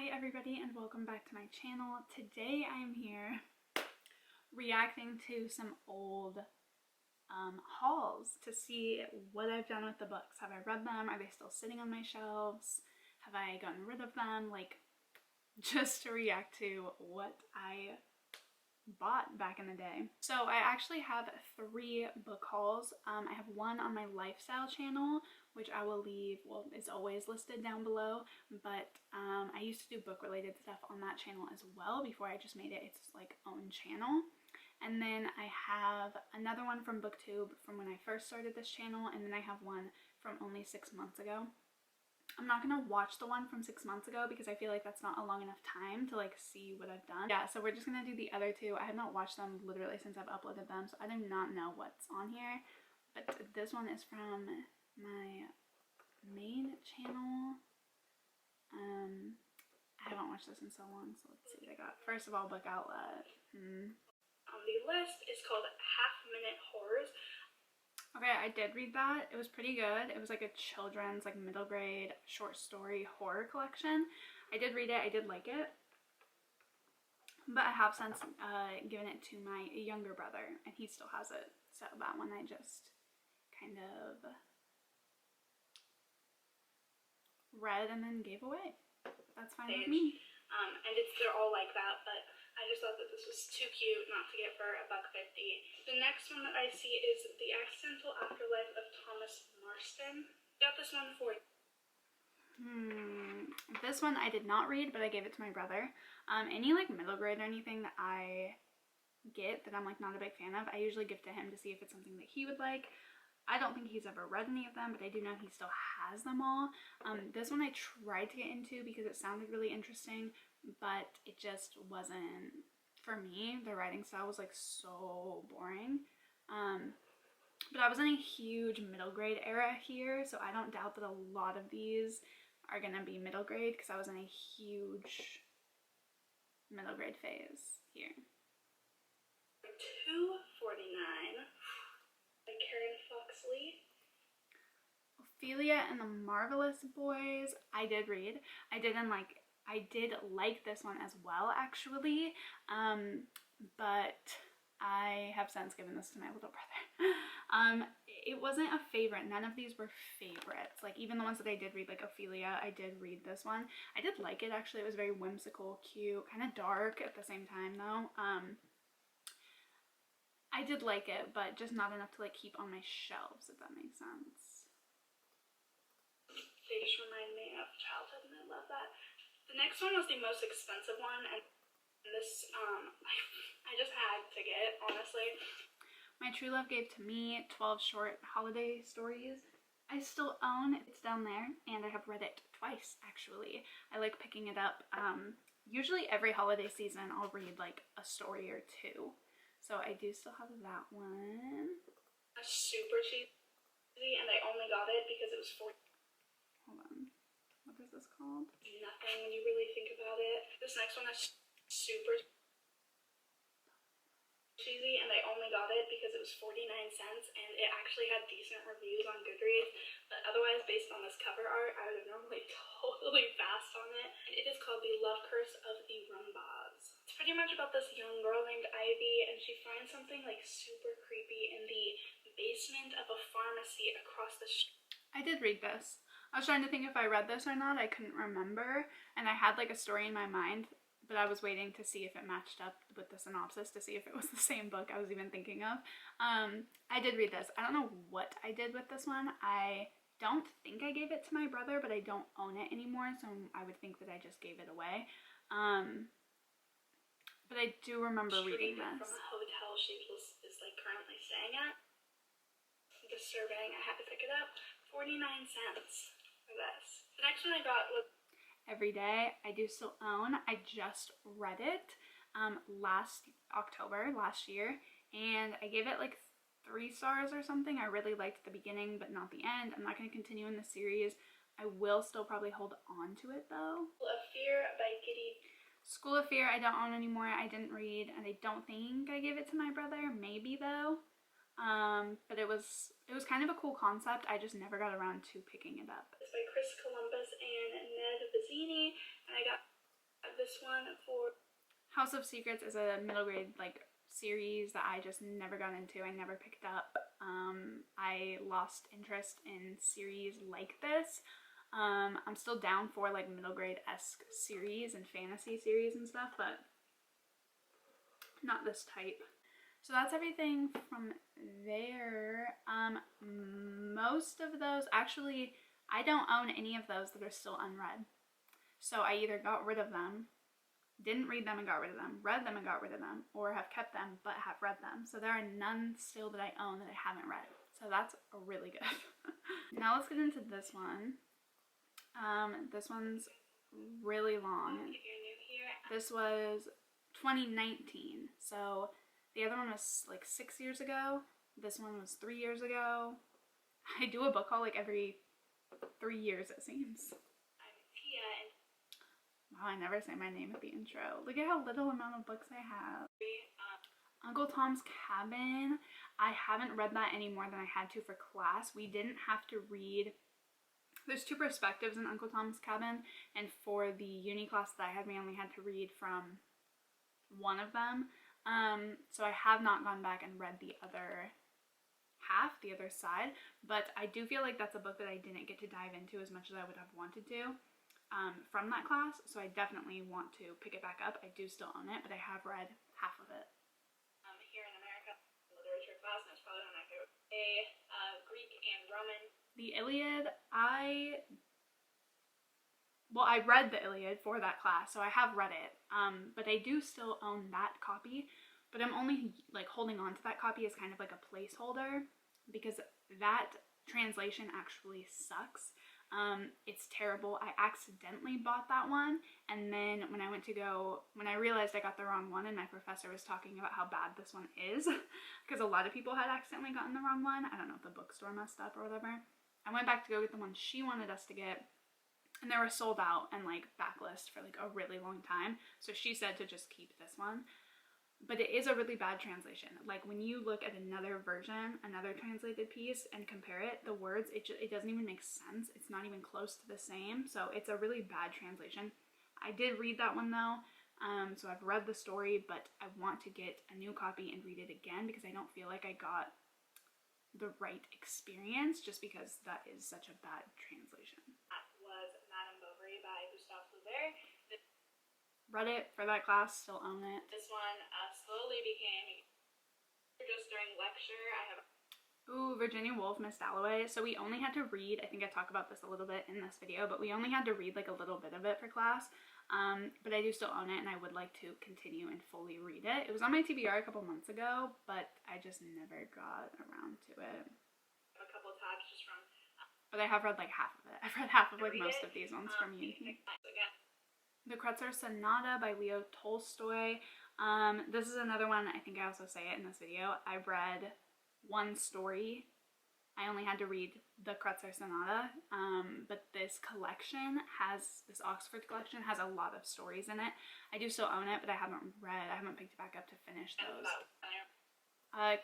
Hi everybody and welcome back to my channel. Today I'm here reacting to some old hauls to see what I've done with the books. Have I read them? Are they still sitting on my shelves? Have I gotten rid of them? Like, just to react to what I bought back in the day. So I actually have 3 book hauls. I have one on my lifestyle channel, which I will leave, well, it's always listed down below, but I used to do book related stuff on that channel as well before I just made it its like own channel. And then I have another one from BookTube from when I first started this channel, and then I have one from only 6 months ago. I'm not gonna watch the one from 6 months ago because I feel like that's not a long enough time to like see what I've done. Yeah, so we're just gonna do the other 2. I have not watched them literally since I've uploaded them, so I do not know what's on here. But this one is from my main channel. I haven't watched this in so long, so let's see what I got. First of all, Book Outlet. On the list is called Half-Minute Horrors. Okay, I did read that. It was pretty good. It was like a children's, like middle grade short story horror collection. I did read it. I did like it. But I have since given it to my younger brother, and he still has it. So that one I just kind of read and then gave away. That's fine with me. And they're all like that, but I just thought that this was too cute not to get for $1.50. The next one that I see is The Accidental Afterlife of Thomas Marston. Got this one for This one I did not read, but I gave it to my brother. Any like middle grade or anything that I get that I'm like not a big fan of, I usually give to him to see if it's something that he would like. I don't think he's ever read any of them, but I do know he still has them all. This one I tried to get into because it sounded really interesting, but it just wasn't for me. The writing style was like so boring. But I was in a huge middle grade era here, so I don't doubt that a lot of these are gonna be middle grade because I was in a huge middle grade phase here. $2.49 by Karen Foxley. Ophelia and the Marvelous Boys, I did read. I did like this one as well, actually, but I have since given this to my little brother. It wasn't a favorite. None of these were favorites. Like, even the ones that I did read, like Ophelia, I did read this one. I did like it, actually. It was very whimsical, cute, kind of dark at the same time, though. I did like it, but just not enough to like keep on my shelves, if that makes sense. They just remind me of childhood, and I love that. The next one was the most expensive one, and this I just had to get, honestly. My True Love gave to me 12 short holiday stories. I still own it. It's down there, and I have read it twice, actually. I like picking it up. Usually every holiday season I'll read like a story or 2. So I do still have that one. It's super cheesy, and I only got it because it was $40. Hold on. What is this called? Nothing when you really think about it. This next one is super cheesy, and I only got it because it was 49 cents, and it actually had decent reviews on Goodreads, but otherwise, based on this cover art, I would have normally totally passed on it. It is called The Love Curse of the Rumbas. It's pretty much about this young girl named Ivy, and she finds something like super creepy in the basement of a pharmacy across the street. I did read this. I was trying to think if I read this or not. I couldn't remember, and I had like a story in my mind, but I was waiting to see if it matched up with the synopsis to see if it was the same book I was even thinking of. I did read this. I don't know what I did with this one. I don't think I gave it to my brother, but I don't own it anymore, so I would think that I just gave it away. But I do remember reading this. From a hotel she is like currently staying at. Disturbing. I had to pick it up. 49 cents for this. The next one I got was Every Day. I do still own. I just read it last October, last year, and I gave it like 3 stars or something. I really liked the beginning, but not the end. I'm not going to continue in the series. I will still probably hold on to it, though. School of Fear by Kitty. School of Fear I don't own anymore. I didn't read, and I don't think I gave it to my brother. Maybe, though. But it was kind of a cool concept. I just never got around to picking it up. It's by Chris Columbus and Ned Vizzini, and I got House of Secrets is a middle grade like series that I just never got into. I never picked up. I lost interest in series like this. I'm still down for like middle grade-esque series and fantasy series and stuff, but not this type. So that's everything from there. Most of those, actually, I don't own any of those that are still unread. So I either got rid of them, didn't read them and got rid of them, read them and got rid of them, or have kept them but have read them. So there are none still that I own that I haven't read. So that's really good. Now let's get into this one. This one's really long. This was 2019. So the other one was like 6 years ago. This one was 3 years ago. I do a book haul like every 3 years, it seems. I'm Tia, and wow, I never say my name at the intro. Look at how little amount of books I have. Uncle Tom's Cabin. I haven't read that any more than I had to for class. We didn't have to read. There's 2 perspectives in Uncle Tom's Cabin, and for the uni class that I had, we only had to read from one of them. So I have not gone back and read the other half, the other side, but I do feel like that's a book that I didn't get to dive into as much as I would have wanted to from that class, so I definitely want to pick it back up. I do still own it, but I have read half of it. Here in America, literature class, and it's probably one of my favorite. Greek and Roman. The Iliad, I read the Iliad for that class, so I have read it, but I do still own that copy, but I'm only like holding on to that copy as kind of like a placeholder because that translation actually sucks. It's terrible. I accidentally bought that one, and then when I realized I got the wrong one and my professor was talking about how bad this one is, because a lot of people had accidentally gotten the wrong one. I don't know if the bookstore messed up or whatever. I went back to go get the one she wanted us to get, and they were sold out and like backlist for like a really long time, so she said to just keep this one. But it is a really bad translation. Like when you look at another version, another translated piece, and compare it, the words, it doesn't even make sense. It's not even close to the same. So it's a really bad translation. I did read that one though. So I've read the story, but I want to get a new copy and read it again because I don't feel like I got the right experience just because that is such a bad translation. That was Madame Bovary by Gustave Flaubert. Read it for that class, still own it. This one slowly became just during lecture. I have Virginia Woolf, Miss Dalloway. So we only had to read, I think I talk about this a little bit in this video, but we only had to read like a little bit of it for class. But I do still own it and I would like to continue and fully read it. It was on my TBR a couple months ago, but I just never got around to it. A couple of tabs just from but I have read like half of it. I've read half of like most of these ones from uni. The Kreutzer Sonata by Leo Tolstoy. This is another one, I think I also say it in this video. I read one story. I only had to read the Kreutzer Sonata, but this collection this Oxford collection has a lot of stories in it. I do still own it, but I haven't picked it back up to finich those.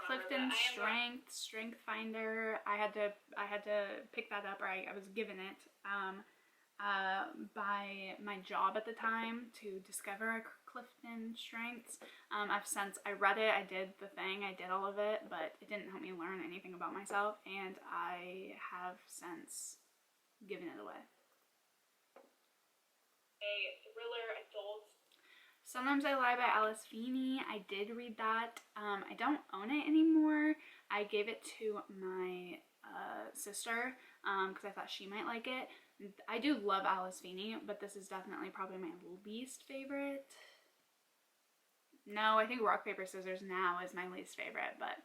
Clifton Strength Finder. I had to pick that up, or I was given it. By my job at the time to discover Clifton Strengths. I read it, I did the thing, I did all of it, but it didn't help me learn anything about myself, and I have since given it away. A thriller adult. Sometimes I Lie by Alice Feeney. I did read that. I don't own it anymore. I gave it to my sister because I thought she might like it. I do love Alice Feeney, but this is definitely probably my least favorite. No, I think Rock, Paper, Scissors now is my least favorite, but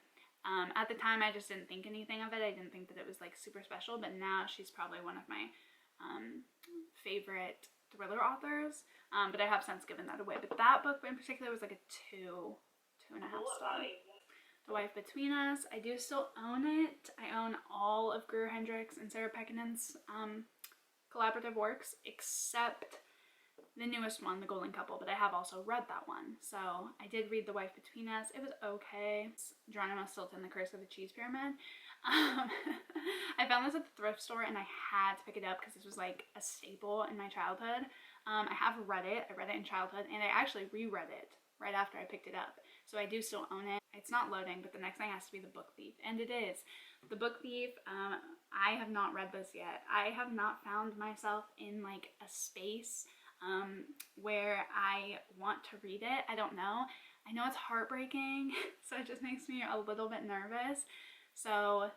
at the time I just didn't think anything of it. I didn't think that it was like super special, but now she's probably one of my favorite thriller authors, but I have since given that away. But that book in particular was like a 2.5 star. The Wife Between Us, I do still own it. I own all of Greer Hendricks and Sarah Pekkanen's collaborative works, except the newest one, The Golden Couple, but I have also read that one. So I did read The Wife Between Us. It was okay. It's Geronimo Stilton, The Curse of the Cheese Pyramid. I found this at the thrift store and I had to pick it up because this was like a staple in my childhood. I have read it. I read it in childhood, and I actually reread it right after I picked it up. So I do still own it. It's not loading, but the next thing has to be The Book Thief, and it is. The Book Thief, I have not read this yet. I have not found myself in like a space where I want to read it. I don't know. I know it's heartbreaking, so it just makes me a little bit nervous. So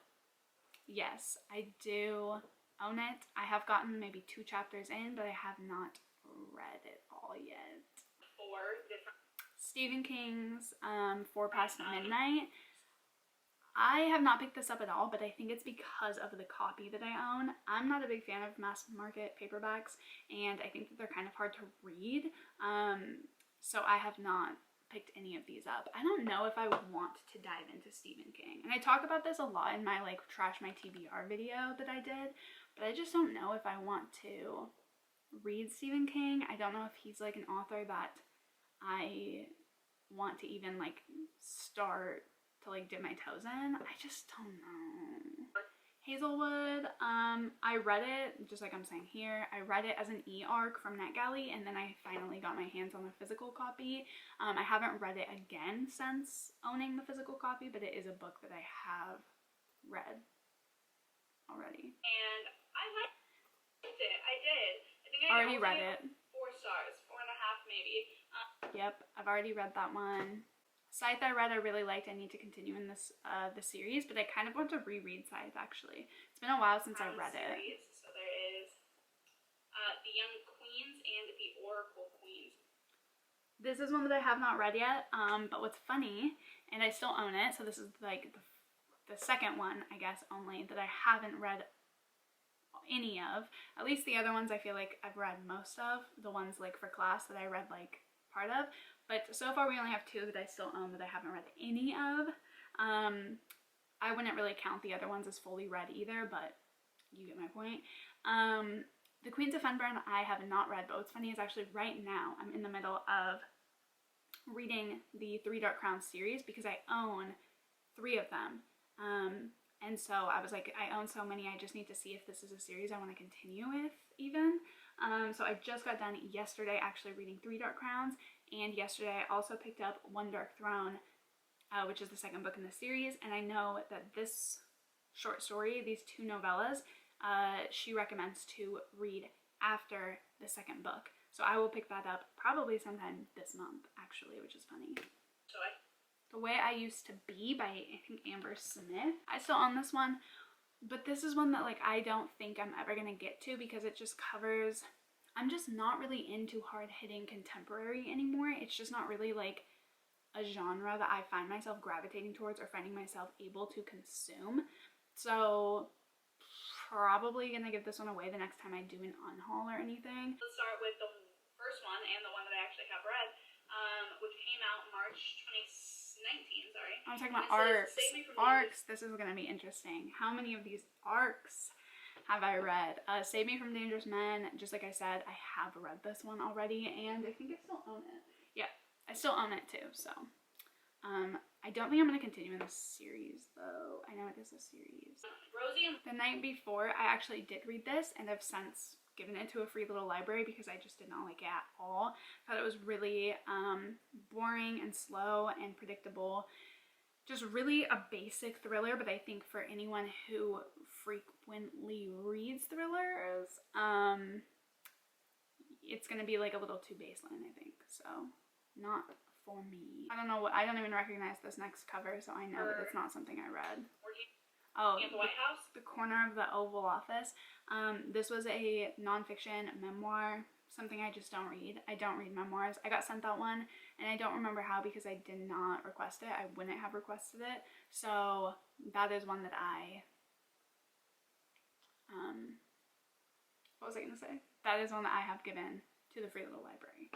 yes, I do own it. I have gotten maybe 2 chapters in, but I have not read it all yet. 4 different Stephen King's 4 Past Midnight. I have not picked this up at all, but I think it's because of the copy that I own. I'm not a big fan of mass market paperbacks, and I think that they're kind of hard to read. So I have not picked any of these up. I don't know if I want to dive into Stephen King. And I talk about this a lot in my like Trash My TBR video that I did, but I just don't know if I want to read Stephen King. I don't know if he's like an author that I want to even like start to like dip my toes in. I just don't know. Hazelwood, I read it, just like I'm saying here, I read it as an e-arc from NetGalley, and then I finally got my hands on the physical copy. I haven't read it again since owning the physical copy, but it is a book that I have read already. And I liked it. I did. I think I already read it. 4 stars, 4.5 maybe. Yep, I've already read that one. Scythe I read, I really liked. I need to continue in this the series, but I kind of want to reread Scythe actually. It's been a while since I read it. So there is The Young Queens and The Oracle Queens. This is one that I have not read yet, but what's funny, and I still own it, so this is like the second one, I guess, only, that I haven't read any of. At least the other ones I feel like I've read most of. The ones like for class that I read like part of. But so far we only have 2 that I still own that I haven't read any of. I wouldn't really count the other ones as fully read either, but you get my point. The Queens of Fenburn I have not read, but what's funny is actually right now I'm in the middle of reading the 3 Dark Crowns series because I own 3 of them. And so I was like, I own so many, I just need to see if this is a series I want to continue with even. So I just got done yesterday actually reading 3 Dark Crowns, and yesterday I also picked up One Dark Throne, which is the second book in the series, and I know that this short story, these 2 novellas, she recommends to read after the second book. So I will pick that up probably sometime this month actually, which is funny. The Way I Used to Be by, I think, Amber Smith. I still own this one, but this is one that like I don't think I'm ever gonna get to because it just covers, I'm just not really into hard-hitting contemporary anymore. It's just not really like a genre that I find myself gravitating towards or finding myself able to consume. So probably gonna give this one away the next time I do an unhaul or anything. Let's start with the first one and the one that I actually have read, which came out March 2019, sorry. I'm talking about arcs. Arcs, this is gonna be interesting. How many of these arcs have I read? Save Me from Dangerous Men, just like I said, I have read this one already, and I think I still own it. Yeah, I still own it too, so. I don't think I'm gonna continue in this series though. I know it is a series. Rosie and The Night Before, I actually did read this, and I've since given it to a free little library because I just did not like it at all. I thought it was really boring and slow and predictable. Just really a basic thriller, but I think for anyone who frequently reads thrillers, it's gonna be like a little too baseline, I think. So, not for me. I don't know what, I don't even recognize this next cover, so I know that it's not something I read. Oh, at the White House? The Corner of the Oval Office. This was a nonfiction memoir, something I just don't read. I don't read memoirs. I got sent that one, and I don't remember how because I did not request it. I wouldn't have requested it. So that is one that I, what was I gonna say? That is one that I have given to the free little library.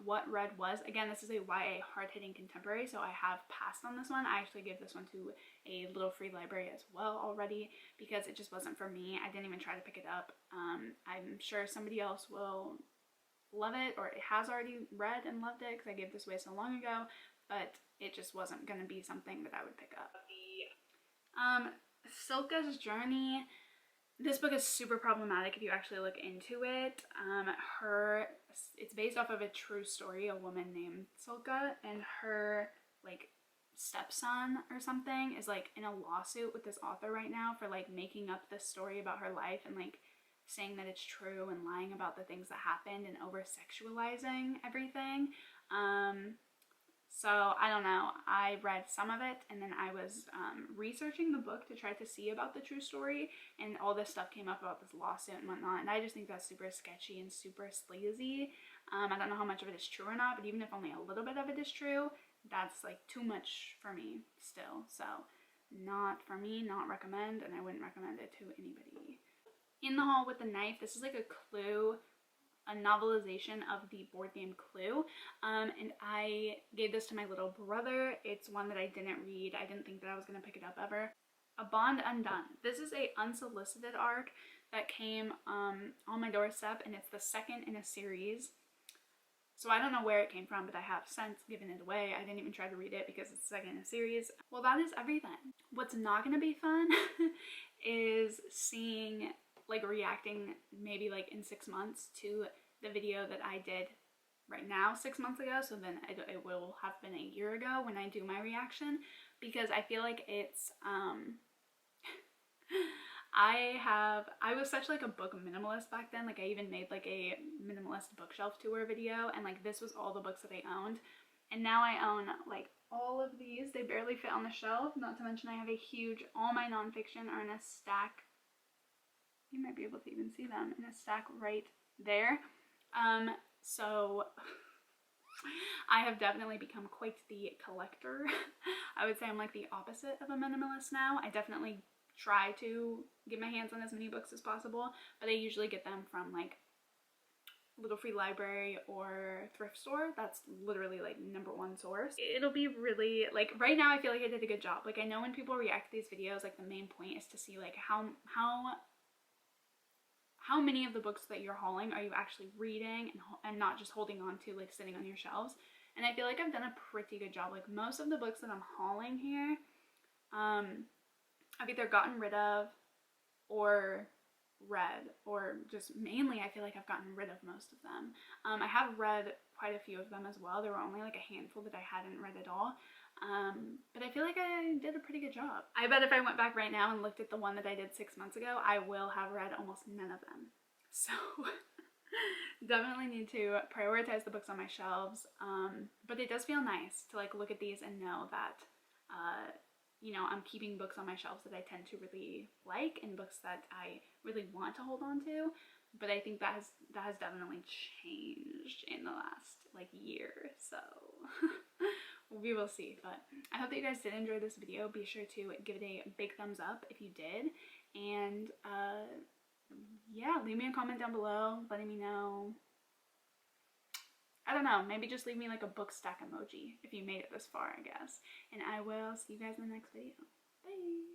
What Red Was, again, this is a YA hard-hitting contemporary, so I have passed on this one. I actually gave this one to a little free library as well already because it just wasn't for me. I didn't even try to pick it up. I'm sure somebody else will love it or it has already read and loved it because I gave this away so long ago, but it just wasn't going to be something that I would pick up. Silka's Journey, this book is super problematic if you actually look into it. It's based off of a true story, a woman named Sulka, and her like stepson or something is like in a lawsuit with this author right now for like making up this story about her life and like saying that it's true and lying about the things that happened and over sexualizing everything. So I don't know, I read some of it and then I was researching the book to try to see about the true story, and all this stuff came up about this lawsuit and whatnot, and I just think that's super sketchy and super sleazy. I don't know how much of it is true or not, but even if only a little bit of it is true, that's like too much for me still. So not for me, not recommend, and I wouldn't recommend it to anybody. In the Hall with the Knife, this is like a Clue, a novelization of the board game Clue, and I gave this to my little brother. It's one that I didn't read. I didn't think that I was going to pick it up ever. A Bond Undone. This is a unsolicited ARC that came on my doorstep, and it's the second in a series. So I don't know where it came from, but I have since given it away. I didn't even try to read it because it's the second in a series. Well, that is everything. What's not going to be fun is seeing, like, reacting maybe like in 6 months to the video that I did right now 6 months ago. So then it will have been a year ago when I do my reaction, because I feel like it's I was such like a book minimalist back then. Like I even made like a minimalist bookshelf tour video, and like this was all the books that I owned, and now I own like all of these. They barely fit on the shelf, not to mention I have a huge, all my nonfiction are in a stack. You might be able to even see them in a stack right there. So I have definitely become quite the collector. I would say I'm like the opposite of a minimalist now. I definitely try to get my hands on as many books as possible, but I usually get them from like Little Free Library or thrift store. That's literally like #1 source. It'll be really like, right now I feel like I did a good job. Like I know when people react to these videos, like the main point is to see like how many of the books that you're hauling are you actually reading and not just holding on to, like sitting on your shelves. And I feel like I've done a pretty good job. Like most of the books that I'm hauling here, I've either gotten rid of or read, or just mainly I feel like I've gotten rid of most of them. I have read quite a few of them as well. There were only like a handful that I hadn't read at all. But I feel like I did a pretty good job. I bet if I went back right now and looked at the one that I did 6 months ago, I will have read almost none of them. So definitely need to prioritize the books on my shelves. But it does feel nice to like look at these and know that you know, I'm keeping books on my shelves that I tend to really like and books that I really want to hold on to. But I think that has definitely changed in the last like year, so we will see. But I hope that you guys did enjoy this video. Be sure to give it a big thumbs up if you did, and yeah, leave me a comment down below letting me know. I don't know, maybe just leave me like a book stack emoji if you made it this far, I guess. And I will see you guys in the next video. Bye!